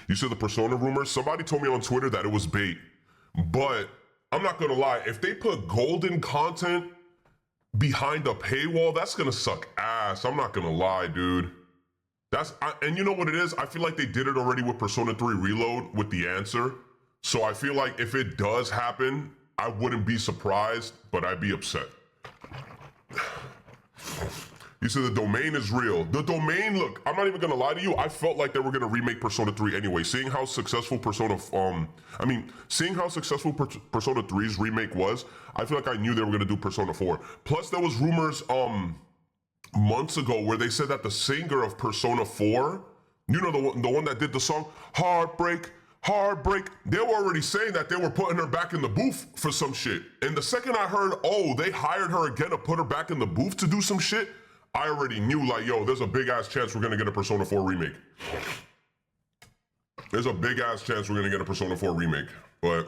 You said the Persona rumors? Somebody told me on Twitter that it was bait. But I'm not gonna lie, if they put golden content behind a paywall, that's gonna suck ass. I'm not gonna lie, dude. And you know what it is? I feel like they did it already with Persona 3 Reload with the answer. So I feel like if it does happen, I wouldn't be surprised, but I'd be upset. You said the domain is real. The domain, look, I'm not even gonna lie to you. I felt like they were gonna remake Persona 3 anyway. Seeing how successful Persona 3's remake was, I feel like I knew they were gonna do Persona 4. Plus, there was rumors months ago where they said that the singer of Persona 4, you know, the one that did the song Heartbreak, they were already saying that they were putting her back in the booth for some shit. And the second I heard, oh, they hired her again to put her back in the booth to do some shit, I already knew, like, yo, there's a big ass chance we're gonna get a Persona 4 remake. There's a big ass chance we're gonna get a Persona 4 remake. But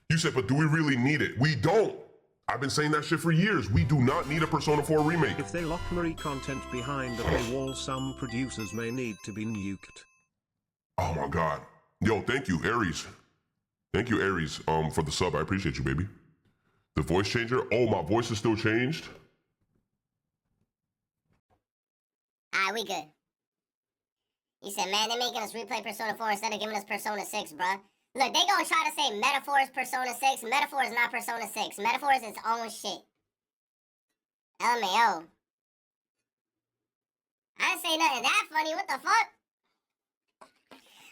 you said, but do we really need it? We don't. I've been saying that shit for years. We do not need a Persona 4 remake. If they lock Marie content behind the paywall, some producers may need to be nuked. Oh my God. Yo, thank you, Aries. Thank you, Aries, for the sub. I appreciate you, baby. The voice changer. Oh, my voice is still changed? Alright, we good. You said, man, they're making us replay Persona 4 instead of giving us Persona 6, bruh. Look, they gonna try to say Metaphor is Persona 6. Metaphor is not Persona 6. Metaphor is its own shit. LMAO. I didn't say nothing that funny. What the fuck?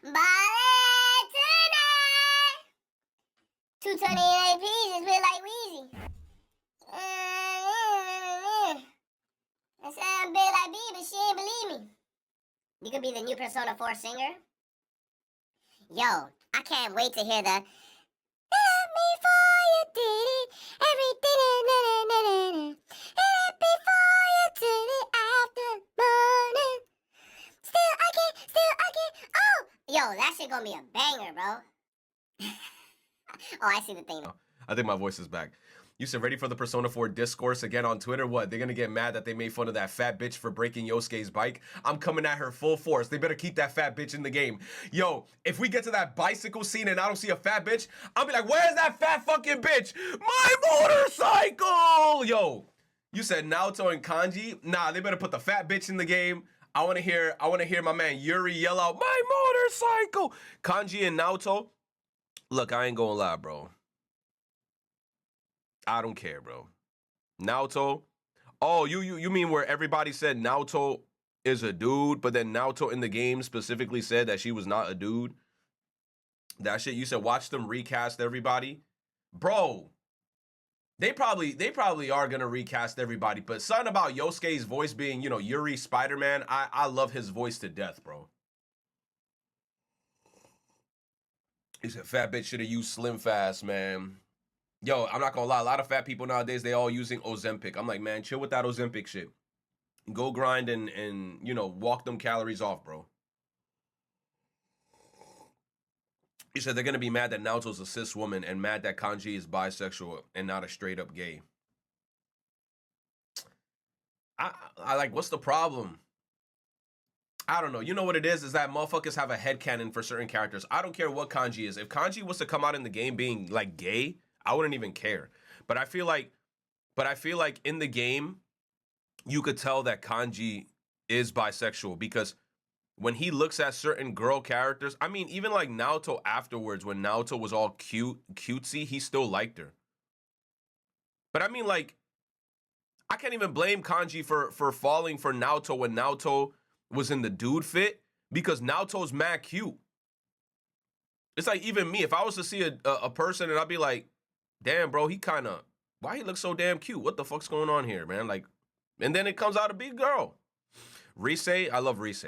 Ballet tonight. 220 AP just been like Weezy. I said I'm big like B, but she ain't believe me. You could be the new Persona 4 singer. Yo, I can't wait to hear the love me before you did it, everything, and before you did it after morning. Still I can't, oh! Yo, that shit gonna be a banger, bro. Oh, I see the thing. I think my voice is back. You said ready for the Persona 4 discourse again on Twitter? What, they're gonna get mad that they made fun of that fat bitch for breaking Yosuke's bike? I'm coming at her full force. They better keep that fat bitch in the game. Yo, if we get to that bicycle scene and I don't see a fat bitch, I'll be like, where's that fat fucking bitch? My motorcycle! Yo, you said Naoto and Kanji? Nah, they better put the fat bitch in the game. I wanna hear my man Yuri yell out, my motorcycle! Kanji and Naoto, look, I ain't gonna lie, bro. I don't care, bro. Naoto. Oh, you mean where everybody said Naoto is a dude, but then Naoto in the game specifically said that she was not a dude? That shit, you said watch them recast everybody? Bro, they probably are gonna recast everybody, but something about Yosuke's voice being, you know, Yuri Spider-Man, I love his voice to death, bro. He said fat bitch should have used Slim Fast, man. Yo, I'm not gonna lie, a lot of fat people nowadays, they all using Ozempic. I'm like, man, chill with that Ozempic shit. Go grind and you know, walk them calories off, bro. He said they're gonna be mad that Naoto's a cis woman and mad that Kanji is bisexual and not a straight up gay. I like, what's the problem? I don't know. You know what it is that motherfuckers have a headcanon for certain characters. I don't care what Kanji is. If Kanji was to come out in the game being like gay, I wouldn't even care. But I feel like in the game, you could tell that Kanji is bisexual because when he looks at certain girl characters, I mean, even like Naoto afterwards, when Naoto was all cutesy, he still liked her. But I mean, like, I can't even blame Kanji for falling for Naoto when Naoto was in the dude fit because Naoto's mad cute. It's like even me, if I was to see a person and I'd be like, damn, bro, why he looks so damn cute? What the fuck's going on here, man? Like, and then it comes out a big girl. Rise, I love Rise.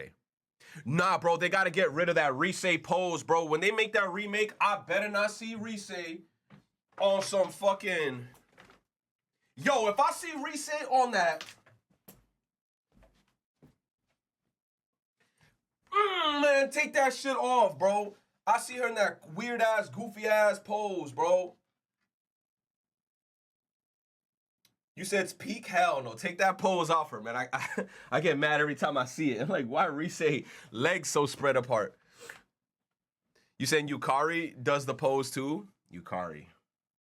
Nah, bro, they got to get rid of that Rise pose, bro. When they make that remake, I better not see Rise on some fucking... Yo, if I see Rise on that... man, take that shit off, bro. I see her in that weird-ass, goofy-ass pose, bro. You said it's peak? Hell no. Take that pose off her, man. I get mad every time I see it. I'm like, why Rise legs so spread apart? You saying Yukari does the pose too? Yukari.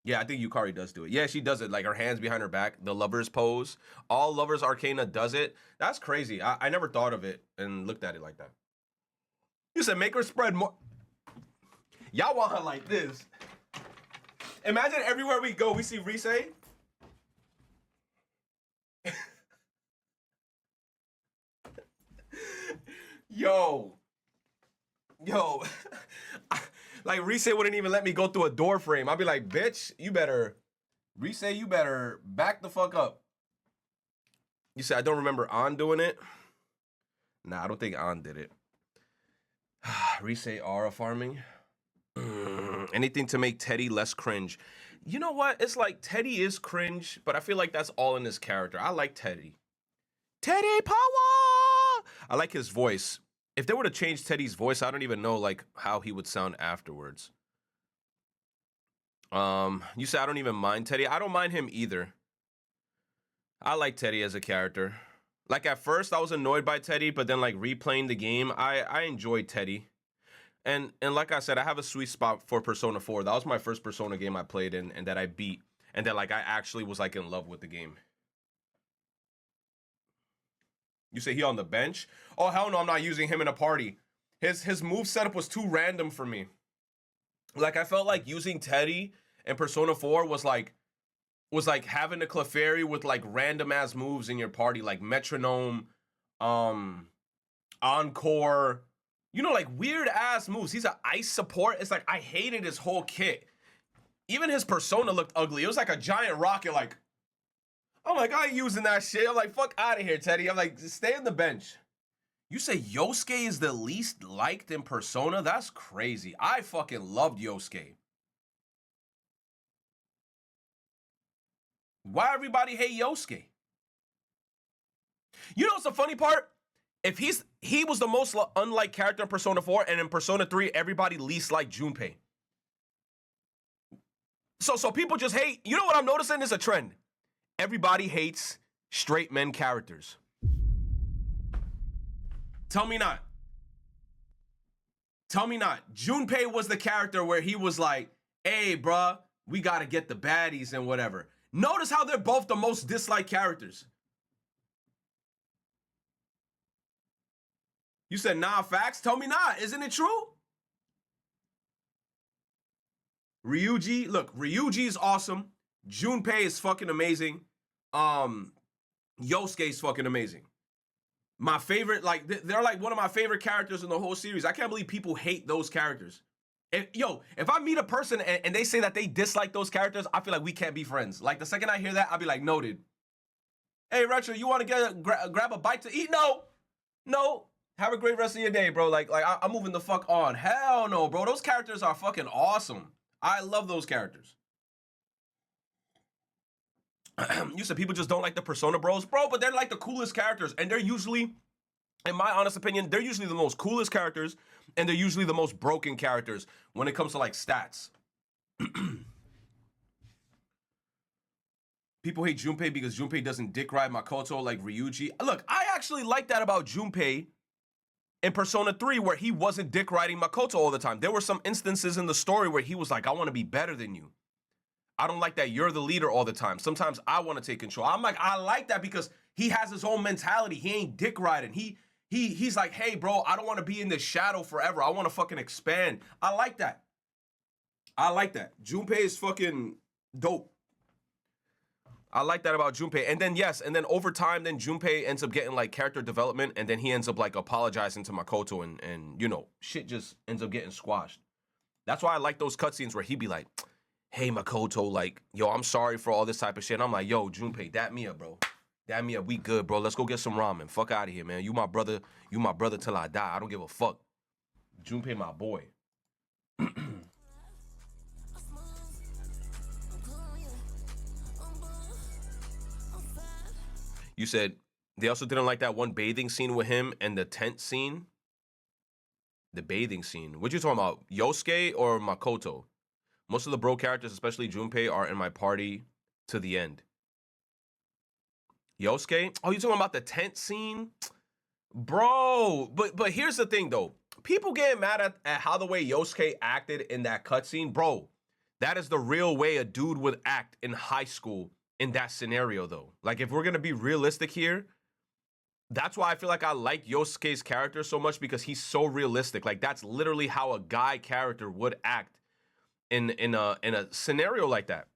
Yeah, I think Yukari does do it. Yeah, she does it. Like her hands behind her back. The lover's pose. All Lovers Arcana does it. That's crazy. I never thought of it and looked at it like that. You said make her spread more. Y'all want her like this. Imagine everywhere we go, we see Rise. Yo. Like Rise wouldn't even let me go through a door frame. I'd be like, bitch, Rise, you better back the fuck up. You said I don't remember An doing it. Nah, I don't think An did it. Rise aura farming. Anything to make Teddy less cringe. You know what? It's like Teddy is cringe, but I feel like that's all in his character. I like Teddy. Teddy power! I like his voice. If they were to change Teddy's voice, I don't even know like how he would sound afterwards. You said I don't even mind Teddy. I don't mind him either. I like Teddy as a character. Like at first I was annoyed by Teddy, but then like replaying the game, I enjoyed Teddy. And like I said, I have a sweet spot for Persona 4. That was my first Persona game I played in and that I beat. And that like I actually was like in love with the game. You say he on the bench? Oh hell no, I'm not using him in a party. His move setup was too random for me. Like I felt like using Teddy in Persona 4 was like having a Clefairy with like random ass moves in your party, like metronome, encore, you know, like weird ass moves. He's an ice support. It's like I hated his whole kit. Even his persona looked ugly. It was like a giant rocket. Like I'm like, I ain't using that shit. I'm like, fuck out of here, Teddy. I'm like, stay on the bench. You say Yosuke is the least liked in Persona? That's crazy. I fucking loved Yosuke. Why everybody hate Yosuke? You know what's the funny part? If he was the most unliked character in Persona 4, and in Persona 3, everybody least liked Junpei. So people just hate. You know what I'm noticing is a trend. Everybody hates straight men characters. Tell me not. Tell me not. Junpei was the character where he was like, hey, bruh, we gotta get the baddies and whatever. Notice how they're both the most disliked characters. You said, nah, facts? Tell me not. Isn't it true? Ryuji, look, Ryuji is awesome. Junpei is fucking amazing. Yosuke is fucking amazing. My favorite, like, they're like one of my favorite characters in the whole series. I can't believe people hate those characters. If I meet a person and they say that they dislike those characters, I feel like we can't be friends. Like, the second I hear that, I'll be like, noted. Hey, Retro, you want to grab a bite to eat? No. Have a great rest of your day, bro. Like I'm moving the fuck on. Hell no, bro. Those characters are fucking awesome. I love those characters. You said people just don't like the Persona bros, bro, but they're like the coolest characters, and they're usually, in my honest opinion, they're usually the most coolest characters, and they're usually the most broken characters when it comes to like stats. People hate Junpei because Junpei doesn't dick ride Makoto like Ryuji. Look, I actually like that about Junpei in Persona 3 where he wasn't dick riding Makoto all the time. There were some instances in the story where he was like, I want to be better than you. I don't like that you're the leader all the time. Sometimes I want to take control. I'm like, I like that because he has his own mentality. He ain't dick riding. He's like, hey, bro, I don't want to be in this shadow forever. I want to fucking expand. I like that. Junpei is fucking dope. I like that about Junpei. And then over time, then Junpei ends up getting like character development, and then he ends up like apologizing to Makoto, and you know, shit just ends up getting squashed. That's why I like those cutscenes where he be like, hey, Makoto, like, yo, I'm sorry for all this type of shit. And I'm like, yo, Junpei, dap me up, bro. Dap me up. We good, bro. Let's go get some ramen. Fuck out of here, man. You my brother till I die. I don't give a fuck. Junpei, my boy. You said they also didn't like that one bathing scene with him and the tent scene. The bathing scene. What you talking about? Yosuke or Makoto? Most of the bro characters, especially Junpei, are in my party to the end. Yosuke? Oh, you talking about the tent scene? Bro, but here's the thing though. People getting mad at how the way Yosuke acted in that cutscene. Bro, that is the real way a dude would act in high school in that scenario though. Like if we're gonna be realistic here, that's why I feel like I like Yosuke's character so much, because he's so realistic. Like that's literally how a guy character would act in a scenario like that.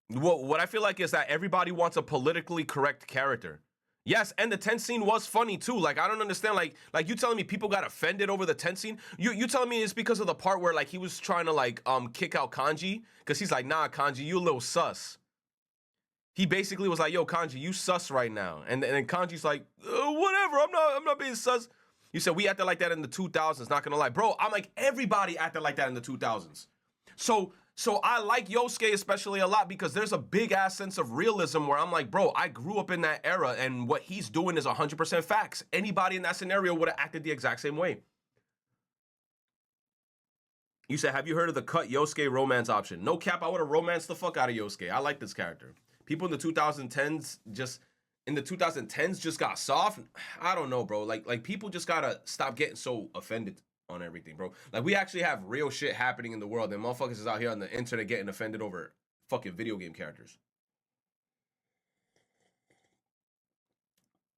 What I feel like is that everybody wants a politically correct character. Yes, and the tent scene was funny too. Like I don't understand. Like you telling me people got offended over the tent scene? You telling me it's because of the part where like he was trying to like kick out Kanji, because he's like, nah, Kanji, you a little sus. He basically was like, yo, Kanji, you sus right now. And then Kanji's like, whatever, I'm not being sus. You said we acted like that in the 2000s, not gonna lie. Bro, I'm like, everybody acted like that in the 2000s. So I like Yosuke especially a lot, because there's a big ass sense of realism where I'm like, bro, I grew up in that era and what he's doing is 100% facts. Anybody in that scenario would have acted the exact same way. You said, have you heard of the cut Yosuke romance option? No cap, I would have romanced the fuck out of Yosuke. I like this character. People in the 2010s just got soft. I don't know, bro. Like people just gotta stop getting so offended on everything, bro. Like we actually have real shit happening in the world, and motherfuckers is out here on the internet getting offended over fucking video game characters.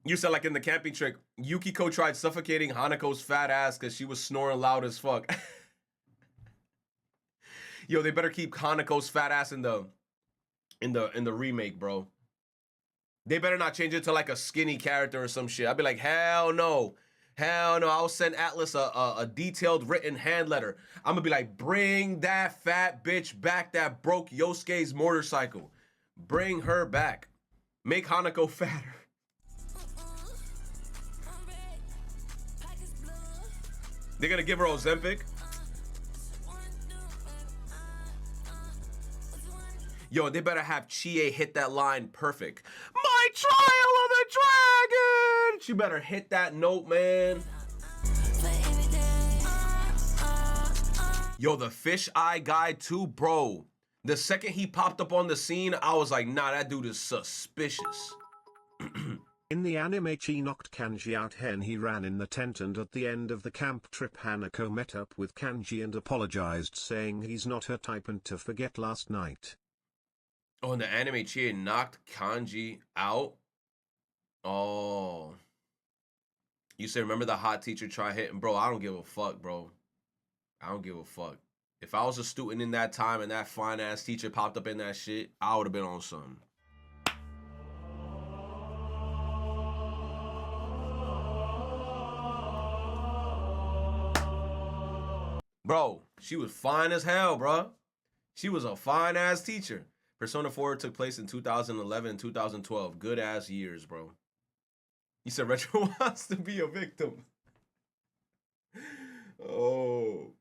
You said like in the camping trick, Yukiko tried suffocating Hanako's fat ass because she was snoring loud as fuck. Yo, they better keep Hanako's fat ass in the remake, bro. They better not change it to like a skinny character or some shit. I'd be like, hell no. Hell no, I'll send Atlas a detailed written hand letter. I'm gonna be like, bring that fat bitch back that broke Yosuke's motorcycle. Bring her back. Make Hanako fatter. They're gonna give her Ozempic. Yo, they better have Chie hit that line perfect. My trial of the dragon! She better hit that note, man. Yo, the fish eye guy too, bro. The second he popped up on the scene, I was like, nah, that dude is suspicious. In the anime, Chi knocked Kanji out. He ran in the tent, and at the end of the camp trip Hanako met up with Kanji and apologized, saying he's not her type and to forget last night. Oh, in the anime, Chie knocked Kanji out? Oh. You say, remember the hot teacher try hitting? Bro, I don't give a fuck, bro. I don't give a fuck. If I was a student in that time and that fine-ass teacher popped up in that shit, I would have been on something. Bro, she was fine as hell, bro. She was a fine-ass teacher. Persona 4 took place in 2011 and 2012. Good-ass years, bro. You said Retro wants to be a victim. Oh.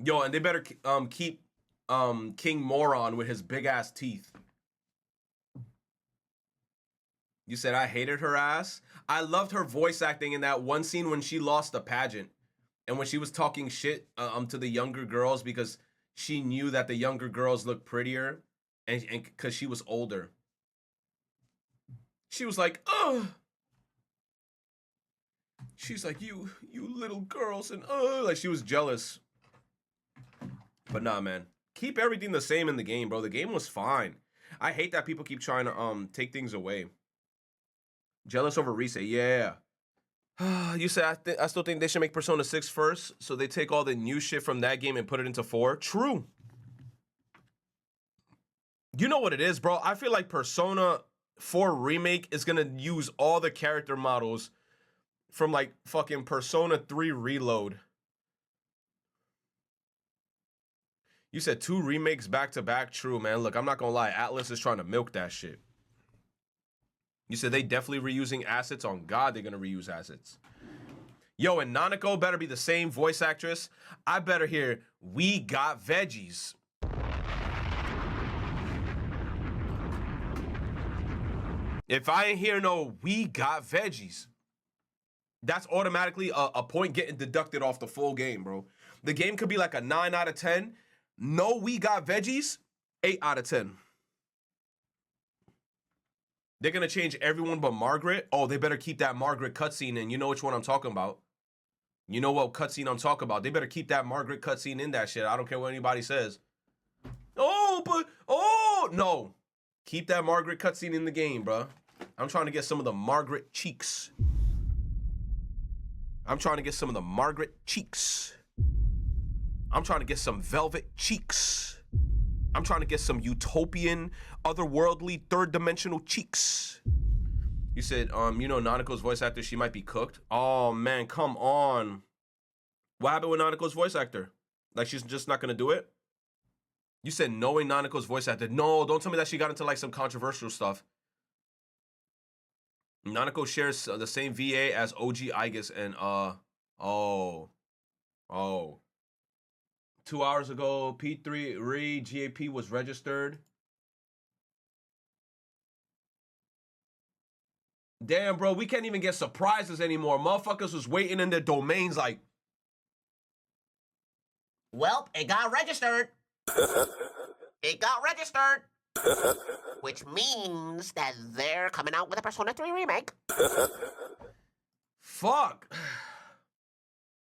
Yo, and they better keep King Moron with his big-ass teeth. You said I hated her ass? I loved her voice acting in that one scene when she lost the pageant. And when she was talking shit to the younger girls because she knew that the younger girls looked prettier and because she was older. She was like, ugh. She's like, you little girls, and like she was jealous. But nah, man. Keep everything the same in the game, bro. The game was fine. I hate that people keep trying to take things away. Jealous over Reset, yeah. You said I still think they should make Persona 6 first, so they take all the new shit from that game and put it into 4. True. You know what it is, bro? I feel like Persona 4 Remake is gonna use all the character models from like fucking Persona 3 Reload. You said 2 remakes back to back. True, man. Look, I'm not gonna lie. Atlas is trying to milk that shit. You said they definitely reusing assets. On God, they're gonna reuse assets. Yo, and Nanako better be the same voice actress. I better hear "We Got Veggies." If I ain't hear no "We Got Veggies," that's automatically a point getting deducted off the full game, bro. The game could be like a 9 out of 10. No "We Got Veggies," 8 out of 10. They're gonna change everyone but Margaret. Oh, they better keep that Margaret cutscene in. You know which one I'm talking about. You know what cutscene I'm talking about. They better keep that Margaret cutscene in that shit. I don't care what anybody says. No. Keep that Margaret cutscene in the game, bro. I'm trying to get some of the Margaret cheeks. I'm trying to get some of the Margaret cheeks. I'm trying to get some velvet cheeks. I'm trying to get some utopian, otherworldly, third-dimensional cheeks. You said, you know, Nanako's voice actor, she might be cooked. Oh, man, come on. What happened with Nanako's voice actor? Like, she's just not gonna do it? You said knowing Nanako's voice actor. No, don't tell me that she got into, like, some controversial stuff. Nanako shares the same VA as OG Igus and, 2 hours ago, P3 GAP was registered. Damn, bro, we can't even get surprises anymore. Motherfuckers was waiting in their domains like, Welp, it got registered. It got registered. Which means that they're coming out with a Persona 3 remake. fuck.